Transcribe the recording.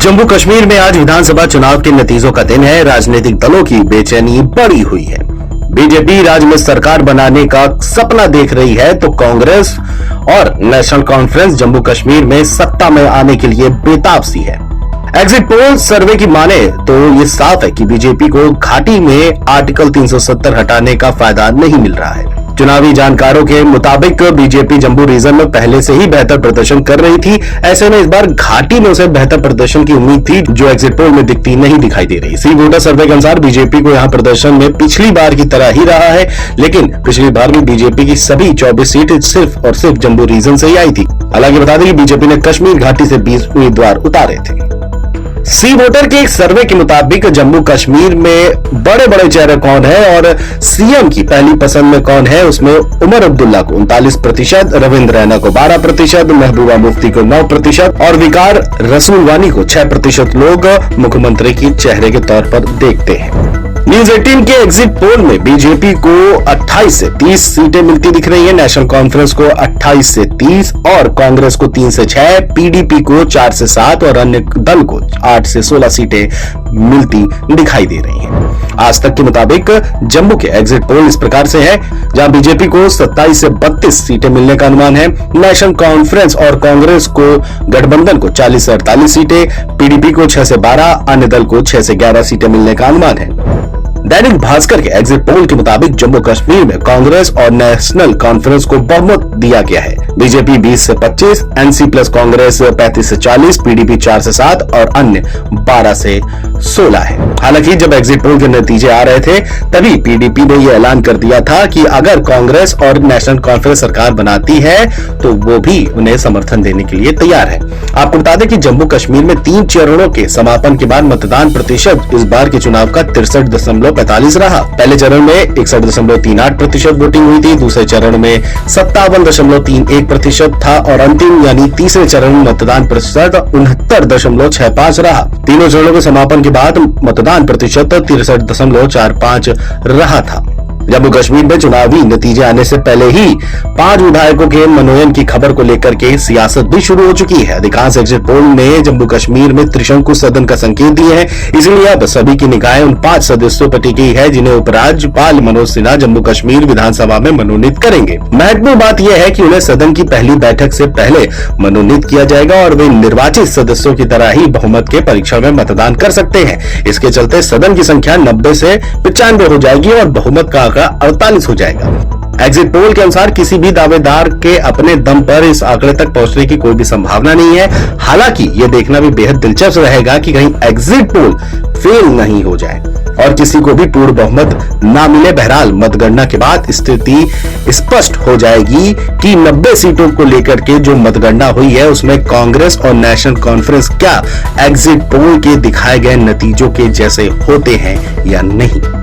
जम्मू कश्मीर में आज विधानसभा चुनाव के नतीजों का दिन है। राजनीतिक दलों की बेचैनी बढ़ी हुई है। बीजेपी राज्य में सरकार बनाने का सपना देख रही है तो कांग्रेस और नेशनल कॉन्फ्रेंस जम्मू कश्मीर में सत्ता में आने के लिए बेताब सी है। एग्जिट पोल सर्वे की माने तो ये साफ है कि बीजेपी को घाटी में आर्टिकल 370 हटाने का फायदा नहीं मिल रहा है। चुनावी जानकारों के मुताबिक बीजेपी जम्मू रीजन में पहले से ही बेहतर प्रदर्शन कर रही थी। ऐसे में इस बार घाटी में उसे बेहतर प्रदर्शन की उम्मीद थी, जो एग्जिट पोल में दिखती नहीं दिखाई दे रही। सी वोटर सर्वे के अनुसार बीजेपी को यहां प्रदर्शन में पिछली बार की तरह ही रहा है, लेकिन पिछली बार भी बीजेपी की सभी 24 सीटें सिर्फ और सिर्फ जम्मू रीजन से ही आई थी। हालांकि बता दें कि बीजेपी ने कश्मीर घाटी से 20 उम्मीदवार उतारे थे। सी वोटर के एक सर्वे के मुताबिक जम्मू कश्मीर में बड़े बड़े चेहरे कौन है और सीएम की पहली पसंद में कौन है, उसमें उमर अब्दुल्ला को 39%, रविंद्र रैना को 12%, महबूबा मुफ्ती को 9% और विकार रसूल वानी को 6% लोग मुख्यमंत्री की चेहरे के तौर पर देखते हैं। न्यूज 18 के एग्जिट पोल में बीजेपी को 28 से 30 सीटें मिलती दिख रही है, नेशनल कॉन्फ्रेंस को 28 से 30 और कांग्रेस को 3 से 6, पीडीपी को 4 से 7 और अन्य दल को 8 से 16 सीटें मिलती दिखाई दे रही हैं। आज तक के मुताबिक जम्मू के एग्जिट पोल इस प्रकार से है, जहां बीजेपी को 27 से 32 सीटें मिलने का अनुमान है, नेशनल कॉन्फ्रेंस और कांग्रेस को गठबंधन को 40 से 48 सीटें, पीडीपी को 6 से 12, अन्य दल को 6 से 11 सीटें मिलने का अनुमान है। दैनिक भास्कर के एग्जिट पोल के मुताबिक जम्मू कश्मीर में कांग्रेस और नेशनल कॉन्फ्रेंस को बहुमत दिया गया है। बीजेपी 20 से 25, एनसी प्लस कांग्रेस 35 से 40, पीडीपी 4 से 7 और अन्य 12 से 16 है। हालांकि जब एग्जिट पोल के नतीजे आ रहे थे तभी पीडीपी ने यह ऐलान कर दिया था कि अगर कांग्रेस और नेशनल कॉन्फ्रेंस सरकार बनाती है तो वो भी उन्हें समर्थन देने के लिए तैयार है। आपको बता दें कि जम्मू कश्मीर में 3 चरणों के समापन के बाद मतदान प्रतिशत इस बार के चुनाव का 63.45 रहा। पहले चरण में 61.38% वोटिंग हुई थी, दूसरे चरण में 57.31% था और अंतिम यानी तीसरे चरण में मतदान प्रतिशत 69.65 रहा। तीनों चरणों के समापन के बाद मतदान प्रतिशत 63.45 रहा था। जम्मू कश्मीर में चुनावी नतीजे आने से पहले ही 5 विधायकों के मनोनयन की खबर को लेकर के सियासत भी शुरू हो चुकी है। अधिकांश एग्जिट पोल ने जम्मू कश्मीर में त्रिशंकु सदन का संकेत दिए हैं, इसलिए अब सभी की निगाहें उन 5 सदस्यों पर टिकी है जिन्हें उपराज्यपाल मनोज सिन्हा जम्मू कश्मीर विधानसभा में मनोनीत करेंगे। महत्वपूर्ण बात यह है कि उन्हें सदन की पहली बैठक से पहले मनोनीत किया जाएगा और वे निर्वाचित सदस्यों की तरह ही बहुमत के परीक्षण में मतदान कर सकते हैं। इसके चलते सदन की संख्या 90 से 95 हो जाएगी और बहुमत का 48 हो जाएगा। एग्जिट पोल के अनुसार किसी भी दावेदार के अपने दम पर इस आंकड़े तक पहुंचने की कोई भी संभावना नहीं है। हालांकि यह देखना भी बेहद दिलचस्प रहेगा कि कहीं एग्जिट पोल फेल नहीं हो जाए और किसी को भी पूर्ण बहुमत ना मिले। बहरहाल मतगणना के बाद स्थिति स्पष्ट हो जाएगी कि 90 सीटों को लेकर के जो मतगणना हुई है उसमें कांग्रेस और नेशनल कॉन्फ्रेंस क्या एग्जिट पोल के दिखाए गए नतीजों के जैसे होते हैं या नहीं।